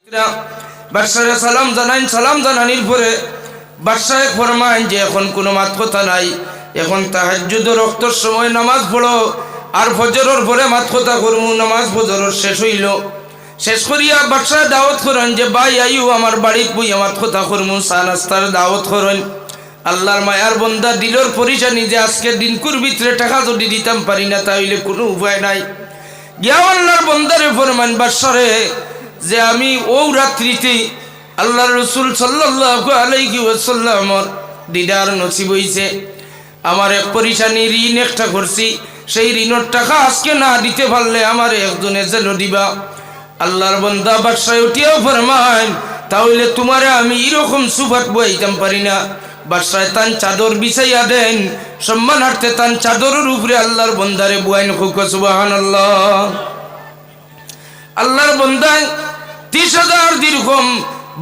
বাদশাহে সালাম জানাইন, সালাম জানানির পরে বাদশাহে ফরমাইন যে এখন কোনো মাত কথা নাই, এখন তাহাজ্জুদের রক্তর সময় নামাজ পড়ো, আর ফজরের পরে মাত কথা করমু। নামাজ ফজরের শেষ হইল, শেষ করিয়া বাদশাহ দাওয়াত করেন যে ভাই আইও আমার বাড়িত বই আমার কথা করমু, চা নাস্তার দাওয়াত করেন। আল্লাহর মায়ার বন্দা দিলর পরিশানি যে আজকে দিনকুর ভিতরে টাকা যদি দিতাম পারি না তাহলে কোনো উপায় নাই। গিয়া আল্লাহর বন্দারে ফরমান বাদশারে যে আমি ও রাত্রিতে আল্লাহর রসুল সাল্লাল্লাহু আলাইহি ওয়াসাল্লামর দিদার নসিব হইছে। আমার এক পরিশানি ঋণ একটা করছি, সেই ঋণের টাকা আজকে না দিতে পারলে আমার একজনে জেল দিবা। আল্লাহর বন্দা বাদশাহ উঠিয়াও ফরমান তাহলে তোমারে আমি এরকম সুফাত বইতাম পারি না। বাদশাহ তান চাদর বিছাইয়া দেন, সম্মানার্থে তান চাদরের উপরে আল্লাহর বন্দারে বুয়াইন খুক সুবহানাল্লাহ। আল্লাহর বন্দায় 30,000 দিরহম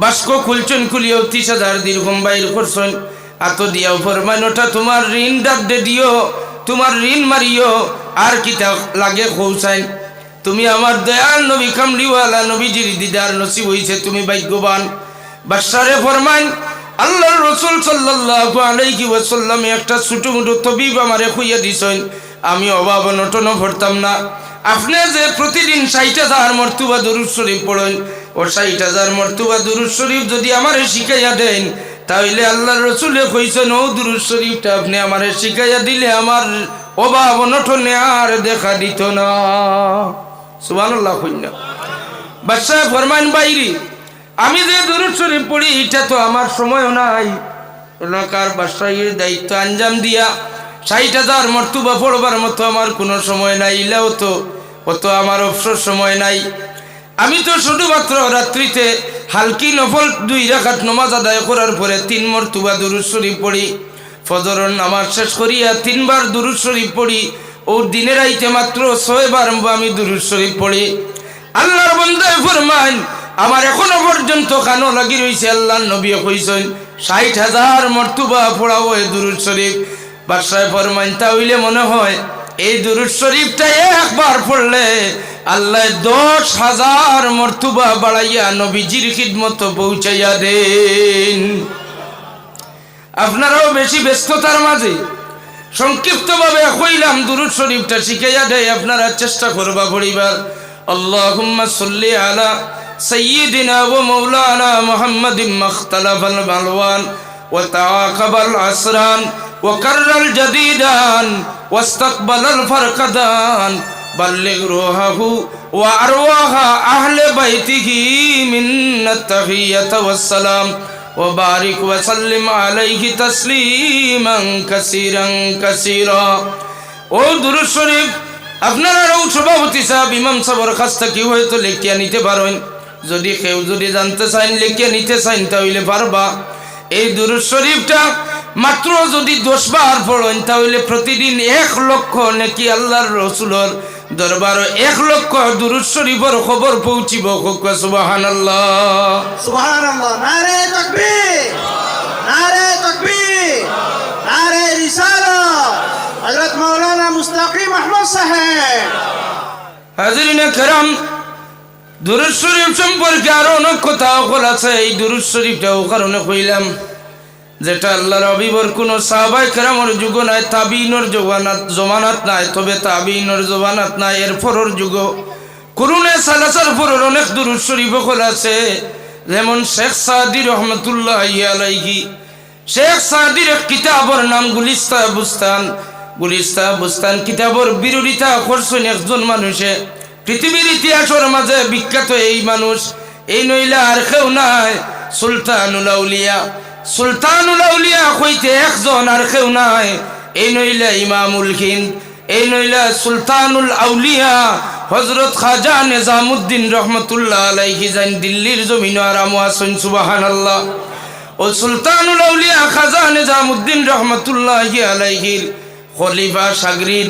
বাস্ক খুলছেন, খুলিও 30,000 দিরহম বাইর করছেন। আত দিয়াও ফরমান ওটা তোমার ঋণ ডাকতে দিও, তোমার ঋণ মারিও, আর কিতা লাগে খৌসাইন। তুমি আমার দয়াল নবী কামলিওয়ালা নবীজির দিদার নসিব হইছে, তুমি ভাগ্যবান। বাদশারে ফরমান আল্লাহর রাসূল সাল্লাল্লাহু আলাইহি ওয়াসাল্লাম একটা ছোটমোটো তবিব আমারে খুইয়া দিছেন, আমি অভাব অনটন ভরতাম না। আপনি যে প্রতিদিন 60,000 মর্তবা দুরূদ শরীফ পড়েন, ও 60,000 মর্তবা দুরূদ শরীফ যদি আমারে শিখাইয়া দেন তাহলে আল্লাহর রাসূলে কইছেন ও দুরূদ শরীফটা আপনি আমারে শিখাইয়া দিলে আমার অভাব অনটনে আর দেখা দিত না। সুবহানাল্লাহ কইনা। বাদশাহ ফরমান বাইরি আমি যে দুরূদ শরীফ পড়ি এটা তো আমার সময়ও নাই। এলাকার বাদশাহীর দায়িত্ব আঞ্জাম দিয়া 60,000 মর্তবা পড়বার মতো আমার কোনো সময় নাই, ইলাও তো অত আমার অবসর সময় নাই। আমি তো শুধুমাত্র রাত্রিতে হালকি নফল 2 রাকাত নামাজ আদায় করার পরে 3 মর্তবা দুরূদ শরীফ পড়ি। ফজরের নামাজ শেষ করিয়া 3 বার দুরূদ শরীফ পড়ি। ও দিনের আইতে মাত্র 6 বার আমি দুরূদ শরীফ পড়ি। আল্লাহর বান্দা ফরমান আমার এখনো পর্যন্ত কানো লাগি রইছে। আল্লাহর নবী কইছেন 60,000 মর্তবা পড়াও এই দুরূদ শরীফ। বাদশাহ ফরমান তাহলে মনে হয় এই দুরূদ শরীফটা একবার পড়লে আল্লাহ 10,000 মর্তবা বাড়াইয়া নবীজির খিদমত পৌঁছাইয়া দেন। আপনারাও বেশি ব্যস্ততার মাঝে সংক্ষিপ্তভাবে কইলাম দুরূদ শরীফটা শিখাইয়া দেয়, আপনারা চেষ্টা করবা পড়িবার। আল্লাহুম্মা সাল্লি আলা সাইয়্যিদিনা ওয়া মাওলানা মুহাম্মাদিন মাখতালাফাল বালওয়ান ওয়া তাআকাবাল আসরান ওয়া কাররাল জাদিদান ওয়াস্তাকবালাল ফারকাদান বাল্লিগ রূহাহু ওয়া আরওয়াহা আহলে বাইতিহি মিন্নাত তাহিয়াতু ওয়াস সালাম ওয়া বারিক ওয়া সাল্লিম আলাইহি তাসলিমান কাসীরান কাসীরা। ও দুরূদ শরীফ আপনারা সভাপতি সাহেব ইমাম সাহেবের কাছ থেকে হয়তো লিখিয়া নিতে পারেন। যদি কেউ যদি জানতে চান লিখিয়া নিতে চান তাহলে পারবা। এই দুরূদ শরীফটা মাত্র যদি 10 বার পড়েন তাহলে প্রতিদিন 1 লক্ষ নাকি আল্লাহর রাসূলের দরবার 1 লক্ষ দুরূদ শরীফের খবর পৌঁছিব। সুবহানাল্লাহ সুবহানাল্লাহ। নারে তাকবীর, নারে তাকবীর, নারে রিসালাত হযরত মাওলানা মুস্তাকিম আহমদ সাহেব। হাজিরিনে কেরাম, দুরূদ শরীফ সম্পর্কে আরো অনেক কথা আছে। এই দুরূদ শরীফটাও কারণে কইলাম যেটা আল্লাহর হাবিবের কোন সাহাবায়ে কেরামের যুগ নাই, তাবিঈনের জমানাত নাই, তবে তাবিঈনের জমানাত নাই, এরপরের যুগ কুরুনে সালাসার পরের অনেক দুরূদ শরীফ আছে। যেমন শেখ সাদি রহমাতুল্লাহি আলাইহি, শেখ সাদির এক কিতাবের নাম গুলিস্তা বুস্তান। গুলিস্তা বুস্তান কিতাবের বিরোধিতা করছেন একজন মানুষে। পৃথিবীর ইতিহাসের মাঝে বিখ্যাত এই মানুষ, এই নইলা আর কেউ নাই, সুলতানুল আউলিয়া। সুলতানুল আউলিয়া হইতে একজন আর কেউ নাই, এই নইলা ইমামুল হিন্দ, এই নইলা সুলতানুল আউলিয়া হযরত খাজা নিজামুদ্দিন রহমাতুল্লাহ আলাইহি যান দিল্লির জমিন আরাম আছেন। সুবহানাল্লাহ। ও সুলতানুল আউলিয়া খাজা নিজামুদ্দিন রহমাতুল্লাহি আলাইহির খলিফা সাগরিদ,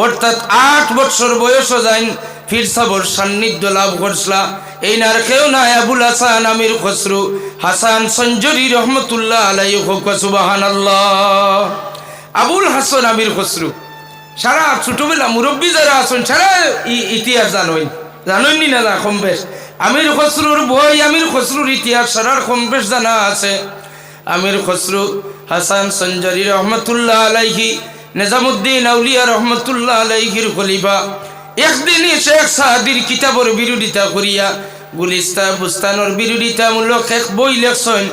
অর্থাৎ 8 বছর বয়স যান পীর সাহেবের সান্নিধ্য লাভ করছলা। এই নার কেউ নাই আবুল হাসান আমির খসরু হাসান সঞ্জরি রহমতুল্লাহ আলাইহি। সুবহানাল্লাহ। আবুল হাসান আমির খসরু সারা ছোটবেলা মুরব্বী যারা আছেন সারা ইতিহাস জানোই। জানেননি না না কম বেশ আমির খসরুর বই আমির খসরুর ইতিহাস সারার কম বেশ জানা আছে আমির খসরু হাসান সঞ্জারি রহমতুল্লাহ আলাইহি নিজামুদ্দিন আউলিয়া রহমতুল্লাহ আলাইহির খলিফা একদিনই শেখ সাদির কিতাবর বিরোধিতা করিয়া গুলিস্তা বুস্তানোর বিরোধিতামূলক এক বই লেখছেন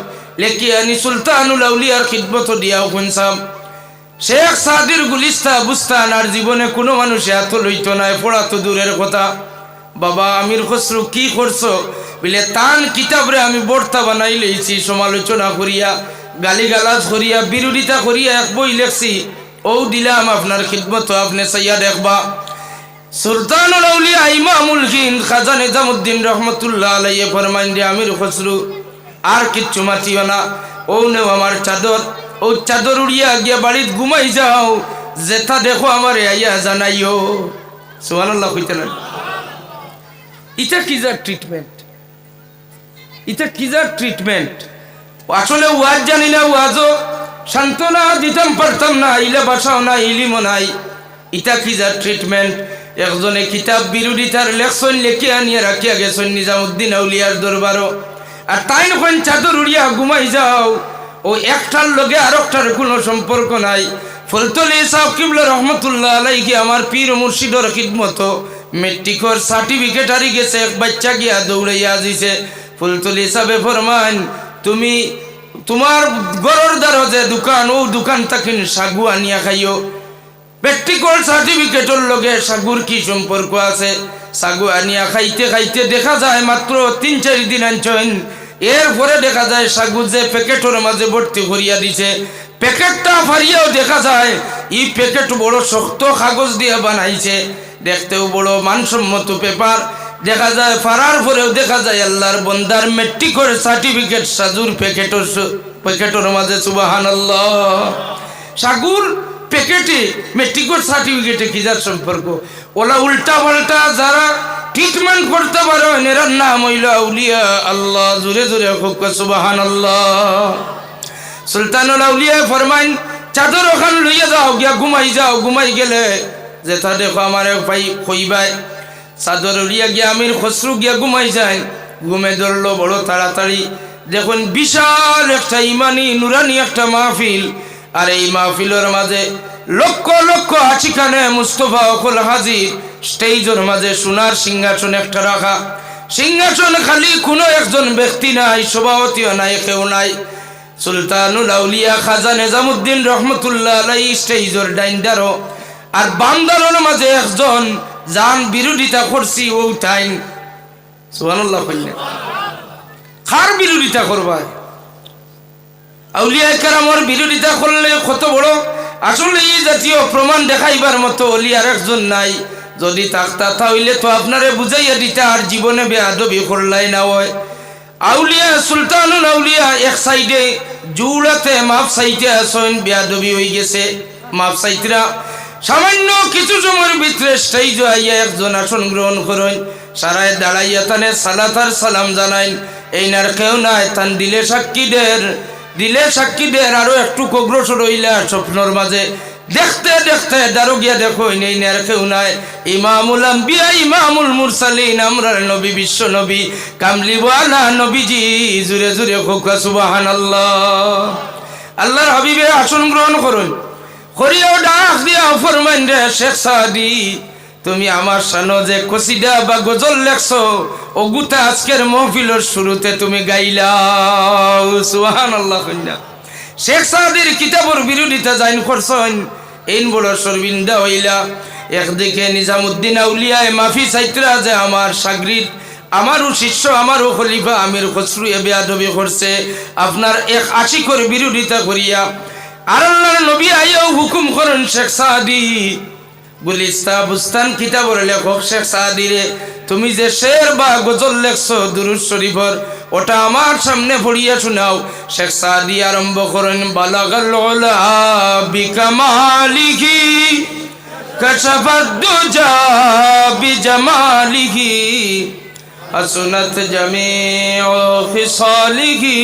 লেখিয়া নি সুলতানুল আউলিয়ার খিদমত দিয়াও শুনছাম শেখ সাদির গুলিস্তা বুস্তান আর জীবনে কোনো মানুষে এত লইত নাই পড়া তো দূরের কথা বাবা আমির খসরু কি করছো বলে তান কিতাবরে আমি বর্তা বানাই লইছি সমালোচনা করিয়া গালিগালাজ করিয়া বিরোধিতা করিয়া এক বই লেখছি ও দিলাম আপনার খিদমত আপনি সাইয়া দেখবা সুলতানুল আউলিয়া ইমামুল হিন্দ খাজা নিজামুদ্দিন রহমতুল্লাহ আলাইহি ফরমান যে আমির খসরু আর কিচ্ছু মাতিও না ও নেও আমার চাদর ও চাদর উড়িয়া গিয়া বাড়িত ঘুমাই যাও যেটা দেখো আমার আইয়া জানাইও সুবহানাল্লাহ কইতে না এটা কি যা ট্রিটমেন্ট এটা কি যা ট্রিটমেন্ট আসলে ওয়াজ জানি না ওয়াজও সান্ত্বনা দিতাম পারতাম না ইলে বাসাও না ইলিমও নাই এটা কি যা ট্রিটমেন্ট একজনে কিতাব বিরোধিতার লেখছেন লেখিয়া নিয়ে রাখিয়া গেছেন নিজামুদ্দিন আউলিয়ার দরবারও আর তাই নখন চাদর উড়িয়া ঘুমাই যাও ও একটার লগে আর একটার কোনো সম্পর্ক নাই ফলতলি সাহেব কিবলা রহমতুল্লাহ আলাইহি আমার পীর মুর্শিদর খিদমত মেট্রিকর সার্টিফিকেট হারি গেছে এক বাচ্চা গিয়া দৌড়াইয়া দিছে ফুলতলি সাহেব ফরমান তুমি তোমার গরর দ্বারা যে দোকান ও দোকান তাকিন সাগু আনিয়া খাইও প্র্যাকটিক্যাল সার্টিফিকেটর লগে সাগুর কি সম্পর্ক আছে সাগু আনিয়া খাইতে খাইতে দেখা যায় মাত্র 3-4 দিন আনছেন এরপরে দেখা যায় সাগু যে প্যাকেটের মাঝে ভর্তি করিয়া দিছে প্যাকেটটা ফারিয়াও দেখা যায় এই প্যাকেট বড় শক্ত কাগজ দিয়ে বানাইছে দেখতেও বড় মানসম্মত পেপার দেখা যায় ফারার পরেও দেখা যায় আল্লাহর বন্দার মেট্রিকের সার্টিফিকেট সাজুর প্যাকেটের মাঝে সুবহানাল্লাহ সাগুর প্যাকেটে মেট্রিকের সার্টিফিকেটে কি যার সম্পর্ক ওলা উল্টা পাল্টা যারা ট্রিটমেন্ট করতে পারো এনার নাম হইল আউলিয়া আল্লাহ জোরে জোরে হোক সুবহানাল্লাহ সুলতানুল আউলিয়া ফরমাইন চাদর ওখান লইয়া যাও গিয়া ঘুমাই যাও ঘুমাই গেলে যেটা দেখো আমার ভাই কইবাই চাদর উড়িয়া গিয়া আমির খসরু গিয়া ঘুমাই যায় ঘুমে ধরলো বড় তাড়াতাড়ি দেখুন বিশাল একটা ইমানি নুরানি একটা মাহফিল আর এই মাহফিলের মাঝে লক্ষ লক্ষ আশিখানে মুস্তফা অকল হাজির স্টেজের মাঝে সোনার সিংহাসন একটা রাখা সিংহাসন খালি কোনো একজন ব্যক্তি নাই সভাপতিও নাই কেউ নাই সুলতানুল আউলিয়া খাজা নিজামুদ্দিন রহমতুল্লাহ আলাইহি স্টেজের ডাইন্ডারও আর বান্দারের মাঝে একজন জান বিরোধিতা করছি ও টাইম সুবহানাল্লাহ কইলেন কার বিরোধিতা করবা আউলিয়া কেরামর বিরোধিতা করলে কত বড় আসলে এই জাতীয় প্রমাণ দেখাইবার মতো অলিয়ার একজন নাই যদি থাকতা তাহলে তো আপনারে বুঝাইয়া দিতে আর জীবনে বেয়াদবি করলাই না হয় আউলিয়া সুলতানুল আউলিয়া এক সাইডে জুড়াতে মাপ সাইতে আসেন বেয়াদবি হয়ে গেছে মাপ সাইতরা সামান্য কিছু সময়ের ভিতরে স্টেজ আইয়া একজন আসন গ্রহণ করেন সারায় দাঁড়াইয়া তানে সালাত আর সালাম জানাইন এই নার কেউ নাই তান দিলে সাক্ষীদের আরো একটু অগ্রসর হইলা স্বপ্নর মাঝে দেখতে দেখতে দারো গিয়া দেখো এই নার কেউ নাই ইমামুল আম্বিয়া ইমামুল মুরসালিন আমরার নবী বিশ্ব নবী কামলিওয়ালা নবীজি জুরে জুরে হোকা সুবহানাল্লাহ আল্লাহর হাবিবে আসন গ্রহণ করুন করিয়াও ডাক দিয়া ফরমান রে শেখ সাদি তুমি আমার সানো যে কসিদা বা গজল লেখছো ও গুতা আজকের মাহফিলের শুরুতে তুমি গাইলাও সুবহানাল্লাহ কইনা শেখ সাদির কিতাবের বিরোধিতা জাইন করছেন এই বড় শর্মিন্দা হইলা একদিকে নিজামুদ্দিন আউলিয়া মাফি সাইত্রা যে আমার শাগরিদ আমারও শিষ্য আমারও খলিফা আমির খসরু এ বেয়াদবি করছে আপনার এক আশিকর বিরোধিতা করিয়া আর আল্লাহর নবী আইয়াও হুকুম করেন শেখ সাদি গুলিস্তা বুস্তান কিতাবের লেখক শেখ সাদি রে তুমি যে শের বা গজল লেখছো দুরূদ শরীফের ওটা আমার সামনে পড়িয়া শোনাও শেখ সাদি আরম্ভ করেন বালাগাল উলা বিকামালিহি কাশাফাদ দুজা বিজামালিহি হাসনাত জামিউ খিসালিহি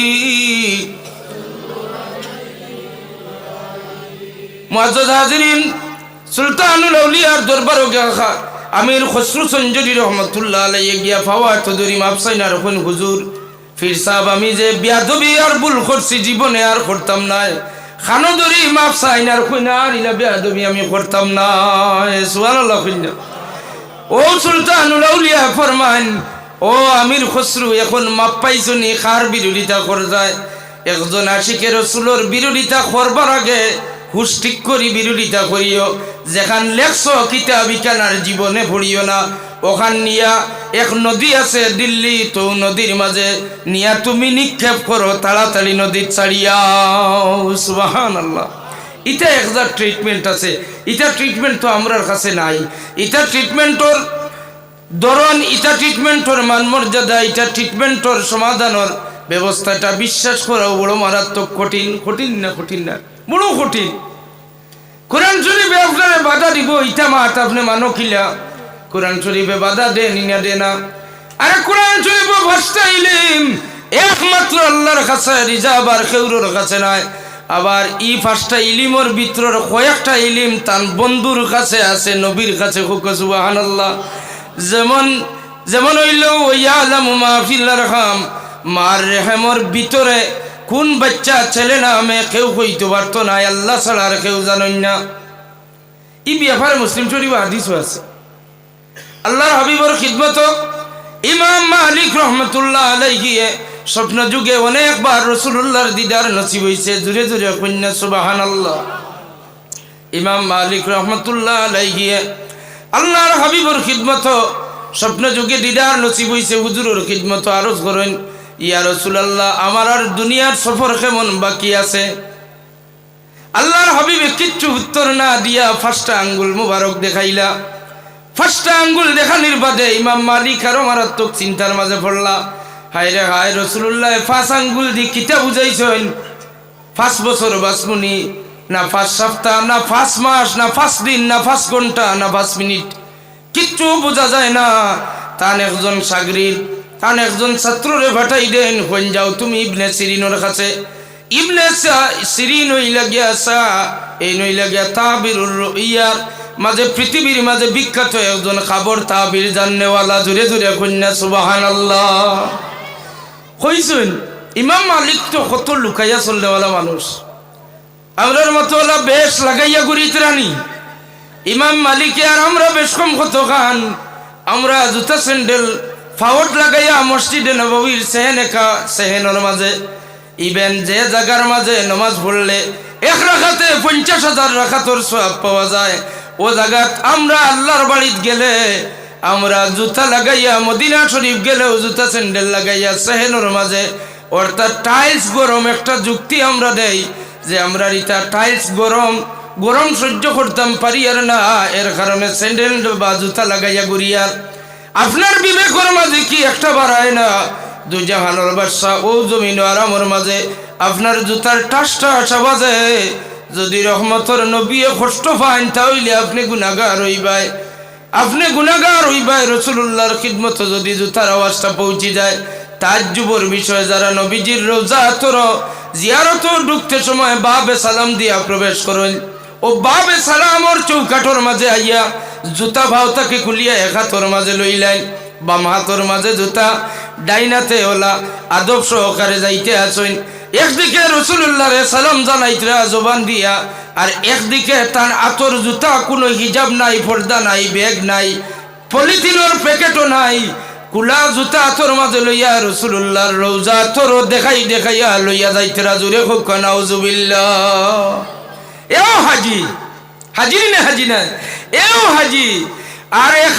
মুআজ্জাজ হাজিরিন সুলতানুল আউলিয়ার দরবারে আমির খসরু সঞ্জরি রহমতুল্লাহ আলাইহি গিয়া ফাওয়া তদরি মাপসাইনা রখন হুজুর ফির সাহেব আমি যে বিয়াদবি আর ভুল করছি জীবনে আর করতাম না খানদরি মাপসাইনা রখন আর ইলা বিয়াদবি আমি করতাম না সুবহানাল্লাহ কইনা ও সুলতানুল আউলিয়া ফরমান ও আমির খসরু এখন মাপ পাইছনি কার বিরোধিতা কর যায় একজন আশিকের রাসূলের বিরোধিতা করবার আগে হুশ ঠিক করি বিরোধিতা করিও যেখান লেখছ কিতাব ইকানার জীবনে পড়িও না ওখান নিয়া এক নদী আছে দিল্লি তো নদীর মাঝে নিয়া তুমি নিক্ষেপ করো তাড়াতাড়ি নদীর ছাড়িয়াও সুবহানাল্লাহ এটা একজার ট্রিটমেন্ট আছে এটা ট্রিটমেন্ট তো আমরার কাছে নাই এটা ট্রিটমেন্টর ধরন এটা ট্রিটমেন্টর মান মর্যাদা এটা ট্রিটমেন্টর সমাধানের ব্যবস্থাটা বিশ্বাস করাও বড় মারাত্মক কঠিন কঠিন না বড় কঠিন কোরআন শরীফে আপনারা বাধা দিব ইটা মাত আপনি মানো কিলা কোরআন শরীফে বাধা দেন না দে না আরে কোরআন শরীফে ভাষা ইলিম একমাত্র আল্লাহর কাছে রিজার্ভ আর কেউর কাছে নাই আবার ই ফার্স্টটা ইলিমর ভিতর কয়েকটা ইলিম তান বন্ধুর কাছে আছে নবীর কাছে সুবহানাল্লাহ যেমন যেমন হইল ইয়ালামু মা ফিল আরহাম মার রেহমর ভিতরে কোন বাচ্চা ছেলে না আমি কেউ কইতে পারতো না আল্লাহ ছাড়া আর কেউ জানেন না এই ব্যাপারে মুসলিম শরীফ হাদিসও আছে আল্লাহর হাবিবর খিদমত ইমাম মালিক রহমতুল্লাহ আলাইহি স্বপ্ন যুগে অনেকবার রাসূলুল্লাহর দিদার নসিব হইছে জুরে জুরে কন্যা সুবহানাল্লাহ ইমাম মালিক রহমতুল্লাহ আলাইহি আল্লাহর হাবিবর খিদমত স্বপ্ন যুগে দিদার নসিব হইছে হুজুরের খিদমত আরজ করেন ইয়া রাসূলুল্লাহ আমার আর দুনিয়ার সফর কেমন বাকি আছে আল্লাহর হাবিবে কিচ্ছু উত্তর না দিয়া ফার্স্ট আঙ্গুল মুবারক দেখাইলা ফার্স্ট আঙ্গুল দেখানির বাদে ইমাম মালিক আরো মারাত্মক চিন্তার মাঝে পড়লা হায় রে হায় রাসূলুল্লাহ ফার্স্ট আঙ্গুল দি কিতা বুঝাইছেন 5 বছর বাসমুনি না 5 সপ্তাহ না 5 মাস না 5 দিন না 5 ঘন্টা না 5 মিনিট কিচ্ছু বোঝা যায় না তান একজন সাগরিদ তান একজন ছাত্ররে পাঠাই দেন কোন যাও তুমি ইবনে সিরিনের কাছে ইবনে সিরিন হইলা গিয়া সা এই নইলা গিয়া তাবিরুর রুইয়ার মাঝে পৃথিবীর মাঝে বিখ্যাত একজন খবর তাবির জাননেওয়ালা জুরে জুরে কন্যা সুবহানাল্লাহ কইছেন ইমাম মালিক তো কত লুকাইয়া চলনেওয়ালা মানুষ আমরার মতো ওলা বেশ লাগাইয়া ঘুরিত রানি ইমাম মালিকে আর আমরা বেশ কম কত খান আমরা জুতা স্যান্ডেল ফাওয়াট লাগাইয়া মসজিদে নববীর সেহেনের মাঝে ইভেন যে জায়গার মাঝে নামাজ পড়লে এক রাকাতে 50,000 রাকাতর সওয়াব পাওয়া যায় ও জায়গাত আমরা আল্লাহর বাড়িতে গেলে আমরা জুতা লাগাইয়া মদিনা শরীফ গেলেও জুতা স্যান্ডেল লাগাইয়া সেহেনের মাঝে অর্থাৎ টাইলস গরম একটা যুক্তি আমরা দেই যে আমরা ইটা টাইলস গরম সহ্য করতাম পারি আর না এর কারণে স্যান্ডেল বা জুতা লাগাইয়া ঘুরিয়ার আপনার বিবেকের মাঝে কি একটা বাড়ায় না দুই জাহানের বাদশা ও জমিন আরামের মাঝে আপনার জুতার টাসটা আসা বাজে যদি রহমতের নবী কষ্ট পান তাহলে আপনি গুনাহগার হইবাই রাসূলুল্লাহর খিদমতে যদি জুতার আওয়াজটা পৌঁছে যায় তাজ্জুবের বিষয় যারা নবীজির রওজা তোর জিয়ারত ঢুকতে সময় বাবে সালাম দিয়া প্রবেশ করেন ও বাবে সালামর চৌকাঠর মাঝে আইয়া জুতা ভাওতাকে খুলিয়া এক হাতর মাঝে লইলেন বাম হাতর মাঝে জুতা ডাইনাতে ওলা আদব সহকারে যাইতে আসেন একদিকে রাসূলুল্লাহরে সালাম জানাইতরা জবান দিয়া আর একদিকে তার আতর জুতা কোনো হিজাব নাই পর্দা নাই ব্যাগ নাই পলিথিনের প্যাকেটও নাই কুলা জুতা আতর মাঝে লইয়া রাসূলুল্লাহর রওজা তোর দেখাইয়া লইয়া যাইতরা জুরে খুব নাউজুবিল্লাহ এও হাজি না এও হাজি আর এক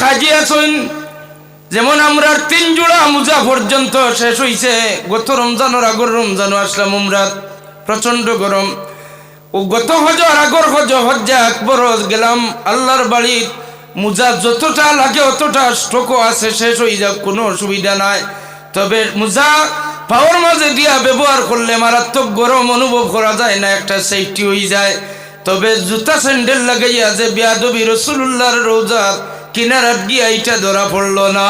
হাজি আছেন যেমন আমরা 3 জোড়া মুজা পর্যন্ত শেষ হইছে গত রমজানের আগর রমজানও আসলাম উমরাত প্রচন্ড গরম ও গত হজর আগর হজ্জা আকবর গেলাম আল্লাহর বাড়ির মুজা যতটা লাগে অতটা স্টকও আছে শেষ হয়ে যাক কোনো অসুবিধা নাই তবে মুজা পাওয়ার মাঝে দিয়া ব্যবহার করলে মারাত্মক গরম অনুভব করা যায় না একটা সেফটি হয়ে যায় তবে জুতা স্যান্ডেল লাগাইয়া যে বেয়াদবি রাসূলুল্লাহর রওজার কিনারাত গিয়া এটা ধরা পড়লো না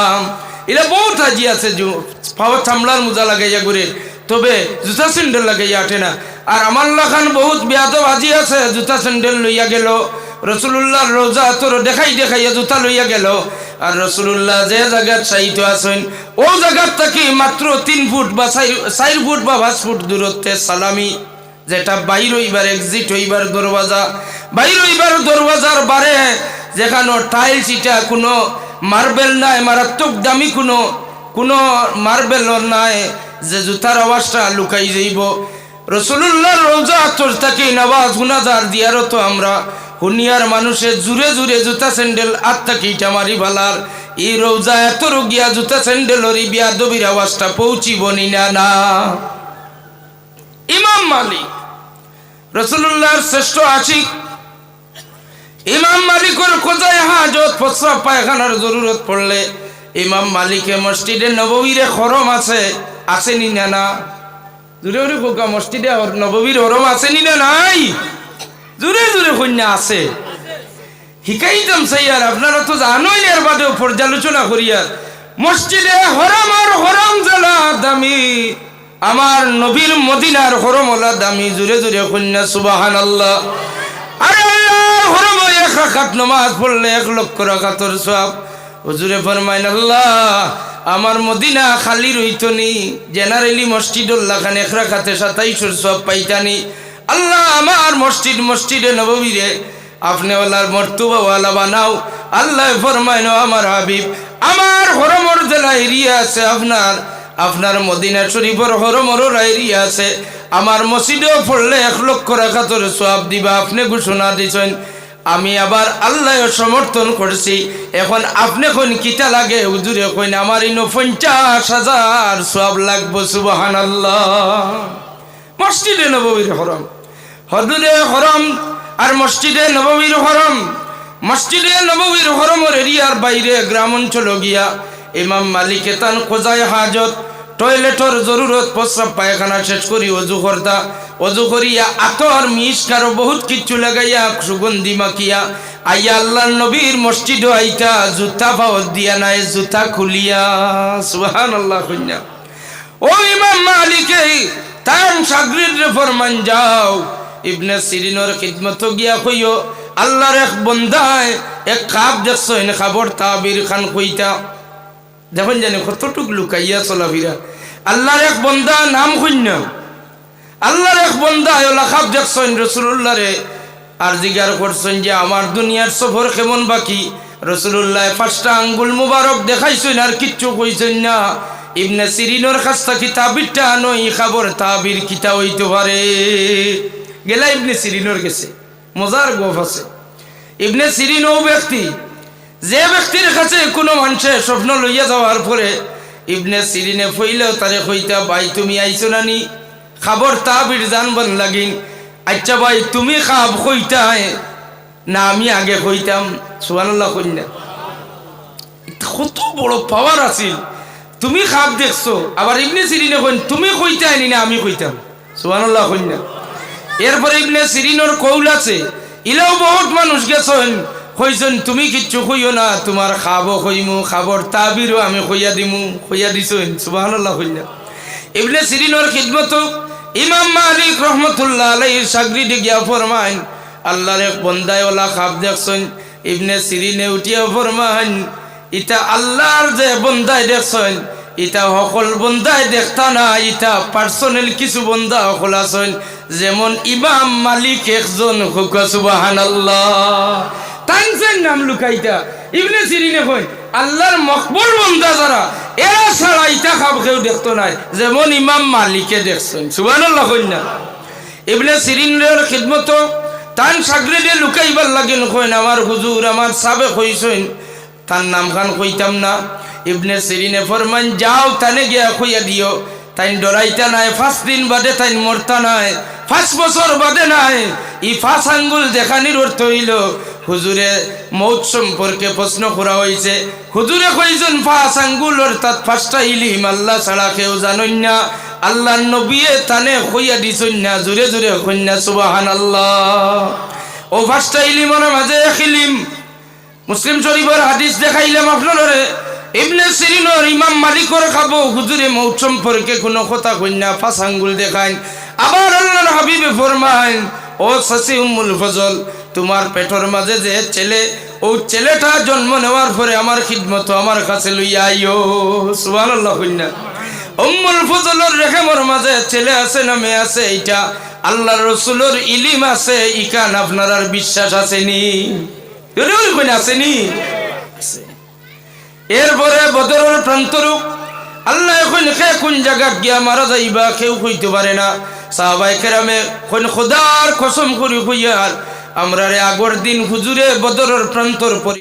এরা বহুত হাজি আছে পাওয়ার চামড়ার মোজা লাগাইয়া ঘুরে তবে জুতা স্যান্ডেল লাগাইয়া আটে না আর আমার লাখান বহুত বেয়াদব হাজি আছে জুতা স্যান্ডেল লইয়া গেল রসুল্লাহর রোজা তোর দেখাই দেখাইয়া জুতা লইয়া গেল। আর রসুল্লাহ যে জায়গার সাহিত্য আছেন ও জায়গার থেকে মাত্র 3 ফুট বা 4 ফুট বা 5 ফুট দূরত্বে সালামি, যেটা বাইর হইবার এক্সিট হইবার দরওয়াজা, বাইর হইবার দরওয়াজার বারে যেখানে টাইলস ইটা কোনো মার্বেল নাই, মারাত্মক দামি কোনো মার্বেল নাই, যে জুতার আওয়াজটা লুকাই যাইব। রসুল্লাহর রোজা তোর থেকে নামাজ গুনাজার দিয়ারও তো আমরা হুনিয়ার মানুষের জুড়ে জুড়ে জুতা স্যান্ডেল আত্মাকে ইটা মারি ভালার এই রোজা এত রোগিয়া জুতা স্যান্ডেলর এই বিয়াদবির আওয়াজটা পৌঁছিব নি না। ইমাম মালিক রসুল্লাহর শ্রেষ্ঠ আশিক, ইমাম মালিকের কোজায় হাজত প্রস্রাব পায়খানার জরুরত পড়লে ইমাম মালিকে মসজিদে নববীরে হরম আছে নি না? জুড়ে জুড়ে খোকা মসজিদে নববীর হরম আছে নি না? নাই, জুড়ে জুড়ে কন্যা আছে। শিকাইতাম সাইয়ার আপনারা তো জানোই এর বাদেও পর্যালোচনা করিয়ার মসজিদে হরম আর হরম জ্বালা দামি, আমার নবীর মদিনার হরম ওলা দামি। জুড়ে জুড়ে কন্যা সুবহানাল্লাহ। আরে আল্লাহর হরম 1 রাকাত নামাজ পড়লে 1 লক্ষ রাকাতের সওয়াব। হুজুরে ফরমাইন আল্লাহ আমার মদিনা খালি রইতনি, জেনারেলি মসজিদুল্লাহ খান 1 রাকাতে 27 সওয়াব পাইতানি। আল্লাহ আমার মসজিদে নববীরে আপনি ওলার মর্তবা ওয়ালা বানাও। আল্লাহ ফরমাইন আমার হাবিব আমার হরমর জেলা এরিয়া আছে, আপনার মদিনা শরীফের হরমর এরিয়া আছে, আমার মসজিদেও পড়লে 1 লক্ষ রাকাতের সওয়াব দিবা। আপনি ঘোষণা দিছেন, আমি আবার আল্লাহ সমর্থন করছি। এখন আপনি কোন কিতা লাগে হুজুরে কইন আমার ইনো 50,000 সওয়াব লাগবে। সুবহানাল্লাহ। মসজিদে নববীর হরম, হদুদে হরম আর মসজিদে নববীর হরম। মসজিদে নববীর হরমের এরিয়ার বাইরে গ্রাম অঞ্চল গিয়া ইমাম মালিকে তান কোজায় হাজত টয়লেটর জরুরত প্রস্রাব পায়খানা শেষ করি অজু করিয়া আতর মিষ্কার বহুত কিচ্ছু লাগাইয়া সুগন্ধি মাখিয়া আইয়া আল্লাহর নবীর মসজিদ আইতা জুতা পাওয়ার দিয়া নাই, জুতা খুলিয়া। সুবহানাল্লাহ। কন্যা ও ইমাম মালিকে তান শাগরিদ ফরমান যাও ইবনে সিরিনের খিদমত গিয়া কইও আল্লাহর এক বন্দায় এক খাব দেখছো এনে খাবর তাবির খান কইতা দেখুন জানি কতটুক লুকাইয়া চলাফিরা। আল্লাহর এক বন্দা নাম কইনা, আল্লাহর এক বন্দা ওলা খাব দেখছেন রসুল্লাহ রে আর জিজ্ঞাসা করছেন যে আমার দুনিয়ার সফর কেমন বাকি। রসুল্লাহ 5টা আঙ্গুল মুবারক দেখাইছেন আর কিচ্ছু কইছেন না। ইবনে সিরিনের কাছ থেকে তাবিরটা আনো, ই খাবর তাবির কিতা হইতে পারে। গেলা ইবনে সিরিনের গেছে, মজার গপ আছে। ইবনে সিরিন ও ব্যক্তি যে ব্যক্তির কাছে কোনো মানুষের স্বপ্ন লইয়া যাওয়ার পরে ইবনে সিরিনে ফইলেও তারে কইতা ভাই তুমি আইছো নানি খাবর তাবির জানবন লাগিন। আচ্ছা ভাই তুমি খাব কইতা না আমি আগে কইতাম। সুবহানাল্লাহ। কইনা কত বড় পাওয়ার আছিল। তুমি খাব দেখছো আবার ইবনে সিরিনে কইন তুমি কইতা আনি না আমি কইতাম। সুবহানাল্লাহ। কইনা এরপরে ইবনে সিরিনের কৌল আছে, ইলাও বহুত মানুষ গেছেন কইছেন তুমি কিচ্ছু কইও না, তোমার খাবো কইমু, খাবর তাবিরও আমি কইয়া দিমু, কইয়া দিছেন। সুবহানাল্লাহ। কইনা ইবনে সিরিনের খিদমত ইমাম মালিক রহমতুল্লাহ আলাইহির শাগরিদ গিয়া ফরমাইন আল্লাহর এক বন্দায় ওলা খাব দেখছেন। ইবনে সিরিনে উঠিয়া ফরমাইন ইটা আল্লাহর যে বন্দায় দেখছেন ইটা সকল বন্দায় দেখতা না, ইটা পার্সোনাল কিছু বন্দা সকল আছেন, যেমন ইমাম মালিক একজন। সুবহানাল্লাহ। তানসেন নাম লুকাইতা ইবনে সিরিনে কই আল্লাহর মকবুল বন্দা যারা এরা ছাড়া ইটা খাব কেউ দেখতো নাই, যেমন ইমাম মালিকে দেখছেন। সুবহানাল্লাহ। কইনা ইবনে সিরিনের খিদমত তান শাগরিদে লুকাইবার লাগেন কইন আমার হুজুর আমার সাবে কইছেন তার নাম খান কইতাম না। ইবনে সিরিনে ফরমান যাও তানে গিয়া কইয়া দিও তাই ডরাইতা নাই, 5 দিন বাদে তাই মরতা নাই, 5 বছর বাদে নাই। ই 5 আঙ্গুল দেখানির অর্থ হইল হুজুরে মৌত সম্পর্কে প্রশ্ন করা হয়েছে। হুজুরে কইছেন 5 আঙ্গুল অর্থাৎ 5টা ইলম আল্লাহ ছাড়া কেউ জানেন না, আল্লাহর নবীয়ে তানে কইয়া দিছেন না। জুরে জুরে কইনা সুবহানাল্লাহ। ও 5টা ইলমের মাঝে এক ইলম মুসলিম শরীফের হাদিস দেখাইলাম আপনারে। ইবনে সিরিনের ইমাম মালিকর খাবো হুজুরে মৌত সম্পর্কে কোনো কথা কইনা 5 আঙ্গুল দেখাইন। আবার আল্লাহর হাবিবে ফরমাইন ও শশী উম্মুল ফজল, তোমার পেটর মাঝে যে ছেলে, ও ছেলেটা জন্ম নেওয়ার পরে আমার খিদমত আমার কাছে লইয়া আইও। সুবহানাল্লাহ কইনা। উম্মুল ফজলের রেহেমর মাঝে ছেলে আছে না মেয়ে আছে, এইটা আল্লাহর রাসূলের ইলম আছে, ইকান আপনার আর বিশ্বাস আসেনি? কইনা আসেনি? এরপরে বদরের প্রান্তরূপ আল্লাহ এখন কোন জায়গা গিয়া মারা যাইবা কেউ কইতে পারে না। সাহাবায়ে কেরামে কোন খোদার কসম করি কইয়ার আমরা আগর দিন হুজুরে বদরের প্রান্তর